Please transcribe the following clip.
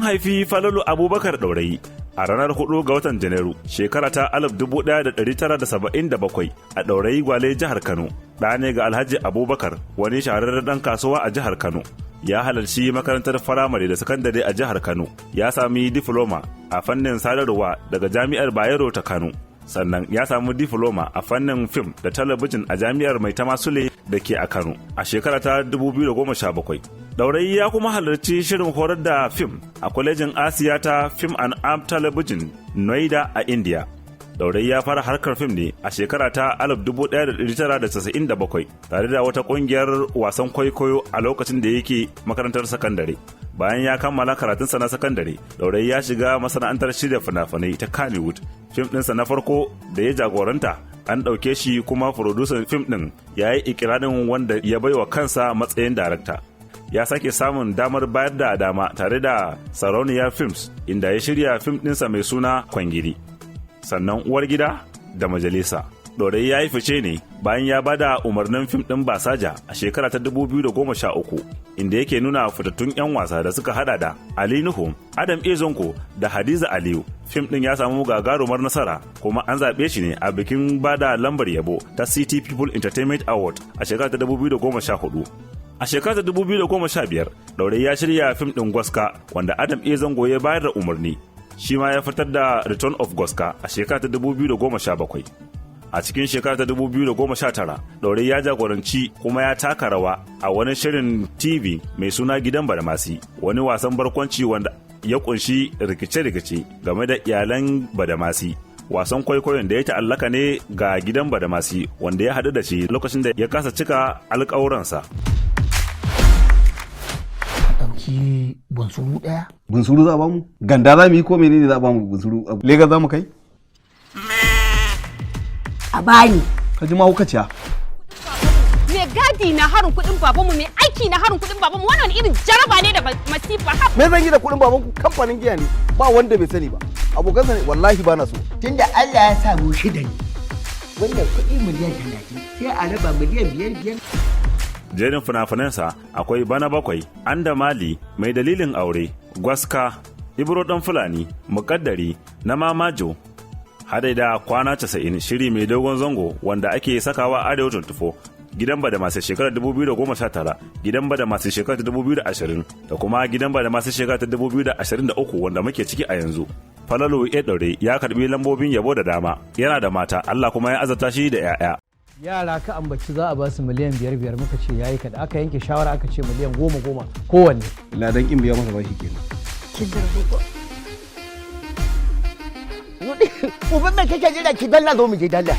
haifi Falalu Abubakar Dorayi a ranar 4 ga watan Janairu, shekara ta 1977 a Dorayi Gwale, jihar Kano. Ɗa ne ga Alhaji Abubakar, wani shahararren ɗan kasuwa a jihar Kano. Ya halarci makarantar firamare da sakandare a jihar Kano. Ya sami difloma a fannin sadarwa daga Jami'ar Bayero ta Kano. Sannan ya samu difloma a fannin fim da talabijin a Jami'ar Maitama Sule da ke a Kano a shekara ta 2017. Dorayi ya kuma halarci shirin horar da fim a kwalejin Asiya ta Film and Art Television Noida a India. Dorayi ya fara harkar fim ne a shekara ta 1997 tare da wata kungiyar wasan kwaikwayo a lokacin da yake makarantar sakandare. Bayan ya kammala karatunsa na sakandare, Dorayi ya shiga masana'antar shirya fina-finai ta Kannywood. Fim ɗinsa na farko da ya jagoranta an ɗauke shi kuma furodusan fim ɗin ya yi ikirarin wanda ya baiwa kansa matsayin darakta. Ya sake samun damar bayar da dama tare da Sarauniyar Films, inda ya shirya fim ɗinsa mai suna Kwangiri. Sannan Uwar Gida da Majalisa. Dorayi ya yi fice ne bayan ya bada umarnin fim ɗin Basaja a shekara ta 2013, inda yake nuna fitattun 'yan wasa da suka hada da Ali Nuhu, Adam Ezonko da Hadiza Aliyu. Fim ɗin ya samu gagarumar nasara kuma an zaɓe shi ne a bikin bada lambar yabo ta City People Entertainment Award a shekara ta 2014. A shekara ta 2015, Dorayi ya shirya fim ɗin Gwaska wanda Adam Ezonko ya bayar da umarni. Shi ma ya fitar da Return of Gwaska a shekara ta 2017. A cikin shekara ta 2019, Dorayi ya jagoranci kuma ya taka rawa a wani shirin TV mai suna Gidan Badamasi, wani wasan barkwanci wanda ya kunshi rikice-rikice game da iyalan Badamasi. Wasan kwaikwayon da ya ta'allaka ne ga gidan Badamasi wanda ya haɗu da shi lokacin da ya kasa cika alƙawuransa. Ɗauki bunsuru ɗaya. Bunsuru za a bamu? Ganda za mu yi ko menene za a bamu bunsuru? Legas za mu kai? A bani. Ka ji mahaukaciya. Me gadi na harin kuɗin babanmu, me aiki na harin kuɗin babanmu, wannan irin jaraba ne da masifa. Me zan yi da kuɗin babanku? Kamfanin giya ne, ba wanda bai sani ba. Abokansa ne, wallahi ba na so. Tunda Allah ya sa mu shida ne. Wannan kuɗi miliyan 30 sai a raba miliyan 5. Jerin fina-finansa akwai Bana Bakwai, Anda Mali, Mai Dalilin Aure, Gwaska, Ibro ɗan Fulani, Muƙaddari, na Mamajo, haɗe da Kwana 90, shiri mai dogon zango wanda ake sakawa Arewa 24, Gidan Badamasi shekarar 2019, Gidan Badamasi shekarar 2020 da kuma Gidan Badamasi shekarar 2023 wanda muke ciki a yanzu. Falalu A Dorayi ya karbi lambobin yabo da dama, yana da mata, Allah kuma ya azurta shi da 'ya'ya. Yara ka ambaci za a ba su miliyan 5 muka ce yayi kada aka yanke shawara aka ce miliyan 10 kowanne. Ladan kin biya masa bashi kenan. Kin darbo. Uban me kake jira ki dalla zo mu je dalla.